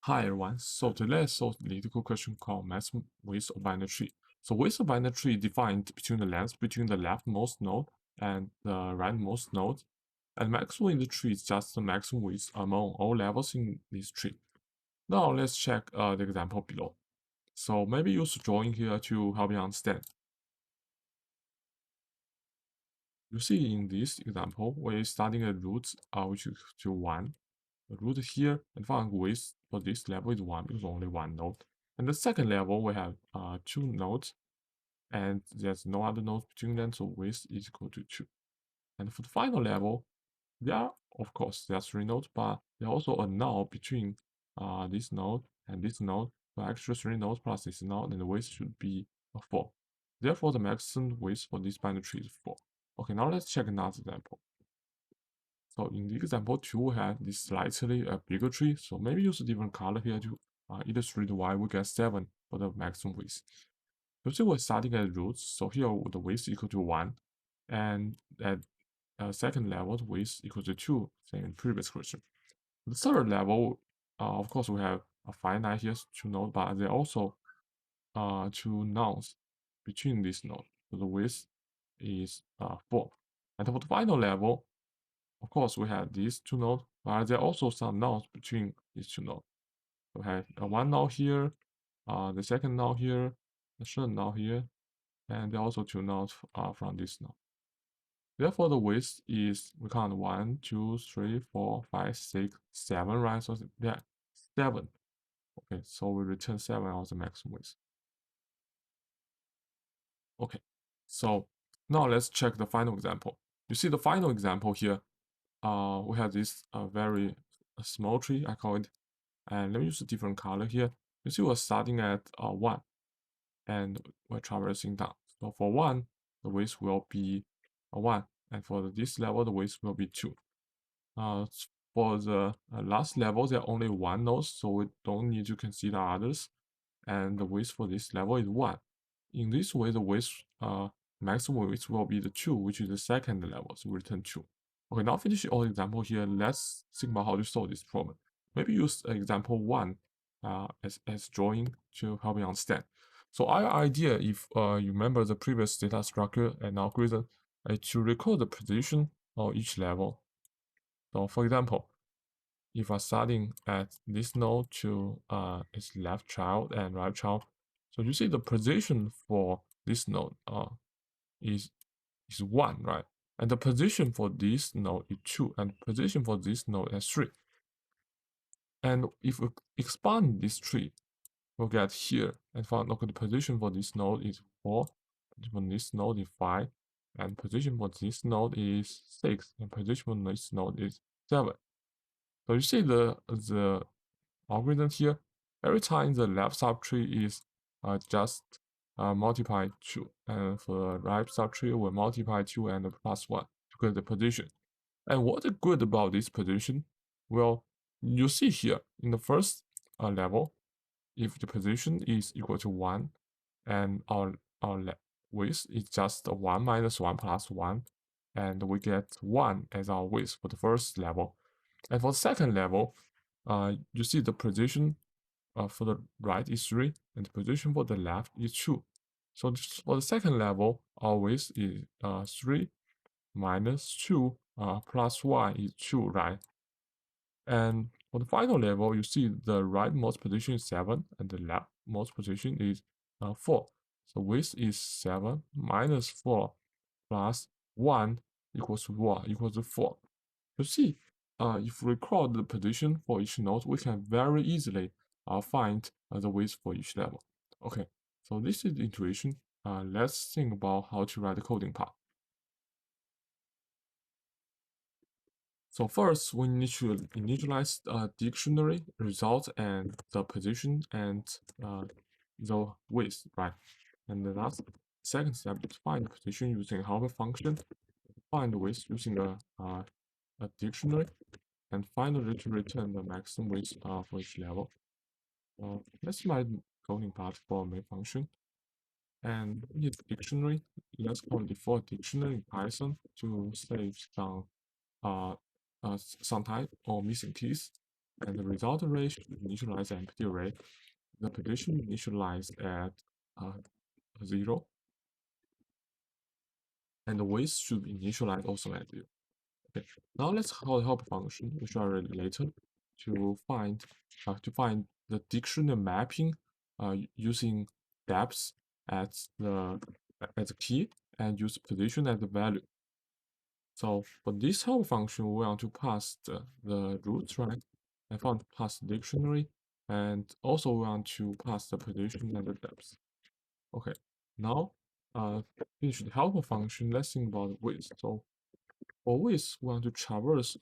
Hi everyone, so today I solve the Leetcode question called maximum width of binary tree. So width of binary tree defined between the length between the leftmost node and the rightmost node, and maximum in the tree is just the maximum width among all levels in this tree. Now let's check the example below. So maybe use drawing here to help you understand. You see in this example, we're starting a root which is to 1. The root here and find width for this level is 1 because only one node. And the second level, we have 2 nodes, and there's no other nodes between them, so width is equal to 2. And for the final level, of course, there are 3 nodes, but there are also a null between this node and this node. So actually 3 nodes plus this node, and the width should be 4. Therefore, the maximum width for this binary tree is 4. Okay, now let's check another example. So in the example 2, we have this slightly bigger tree. So maybe use a different color here to illustrate why we get 7 for the maximum width. You see we're starting at roots. So here the width equal to 1. And at second level, the width equal to 2, same in previous question. The third level, of course, we have a finite here, 2 nodes, but there are also 2 nodes between these nodes. So the width is 4. And for the final level, of course, we have these 2 nodes, but there are also some nodes between these 2 nodes. We have one node here, the second node here, the third node here, and there are also 2 nodes from this node. Therefore, the width is, we count 1, 2, 3, 4, 5, 6, 7, right? So yeah, 7. Okay, so we return 7 as the maximum width. Okay, so now let's check the final example. You see the final example here, we have this very small tree, I call it. And let me use a different color here. You see we're starting at 1 and we're traversing down. So for 1, the width will be 1. And for this level, the width will be 2. For the last level, there are only 1 node, so we don't need to consider others. And the width for this level is 1. In this way, the width, maximum width will be the 2, which is the second level, so we return 2. Okay, now finish all example here. Let's think about how to solve this problem. Maybe use example 1 as drawing to help you understand. So our idea, if you remember the previous data structure and algorithm, is to record the position of each level. So for example, if we're starting at this node to its left child and right child, so you see the position for this node is 1, right? And the position for this node is 2, and position for this node is 3. And if we expand this tree, we'll get here and find, okay, the position for this node is 4, position for this node is 5, and position for this node is 6, and position for this node is 7. So you see the algorithm here, every time the left subtree is just multiply 2, and for the right subtree we multiply 2 and plus 1 to get the position. And what is good about this position? Well, you see here in the first level, if the position is equal to 1 and our width is just 1 minus 1 plus 1, and we get 1 as our width for the first level. And for the second level, you see the position for the right is 3, and the position for the left is 2. So for the second level, our width is 3 minus 2 plus 1 is 2, right? And for the final level, you see the rightmost position is 7, and the leftmost position is 4. So width is 7 minus 4 plus 1 equals 1 equals 4. You see, if we record the position for each node, we can very easily find the width for each level. Okay, so this is the intuition. Let's think about how to write the coding part. So first, we need to initialize dictionary result and the position and the width, right? And the second step is find the position using hover function, find the width using a dictionary, and finally to return the maximum width for each level. Let's write coding part for main function. And in the dictionary, let's call it default dictionary in Python to save some type or missing keys. And the result array should initialize an empty array. The position initialized at 0, and the width should be initialized also at 0. Okay, now let's call the help function, which I'll read later, to find the dictionary mapping using depth as the key and use position as the value. So for this help function, we want to pass the roots, right? And want to pass the dictionary, and also we want to pass the position and the depth. Okay, now finish the helper function. Let's think about width. So for width, we want to traverse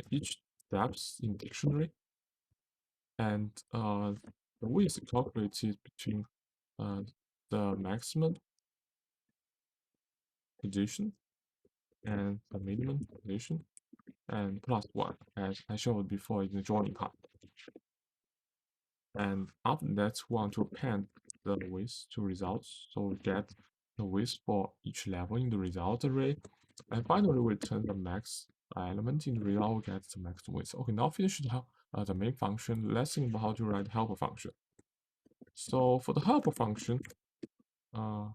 each depth in dictionary, and the width is calculated between uh, the maximum position and the minimum position, and plus 1, as I showed before in the drawing part. And after that, we want to append the width to results, so we get the width for each level in the result array. And finally, we return the max element in the result, we get the max width. Okay, now finish the main function. Let's think about how to write the helper function. So for the helper function, the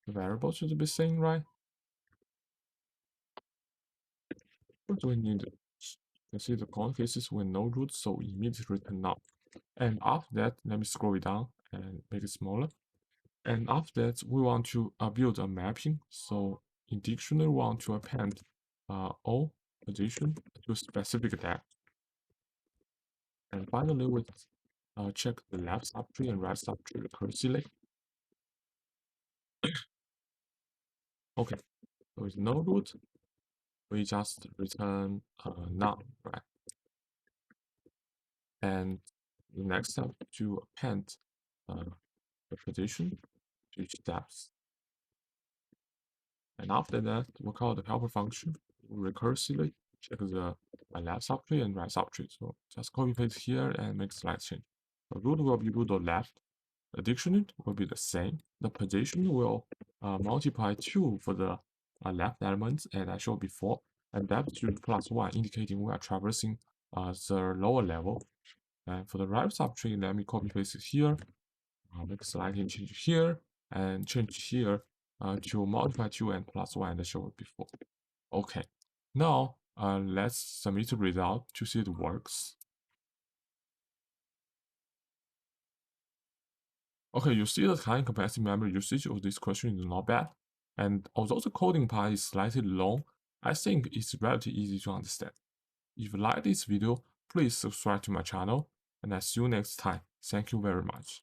variable should be same, right? First, we need to see the corner cases with no root, so immediately return null. And after that, let me scroll it down and make it smaller. And after that, we want to build a mapping. So in dictionary, we want to append all position to specific depth. And finally, we check the left subtree and right subtree recursively. Okay, so with no root, we just return none, right? And the next step to append the position to each depth. And after that, we call the helper function recursively check the left subtree and right subtree. So just copy paste here and make slight change. The root will be root of left. The dictionary will be the same. The position will multiply 2 for the left elements, as I showed before, and depth should be plus 1, indicating we are traversing the lower level. And for the right subtree, let me copy paste it here, make a slight change here, and change here to multiply 2 and plus 1 as I showed before. Okay, now let's submit the result to see it works. Okay, you see the time capacity memory usage of this question is not bad. And although the coding part is slightly long, I think it's relatively easy to understand. If you like this video, please subscribe to my channel, and I'll see you next time. Thank you very much.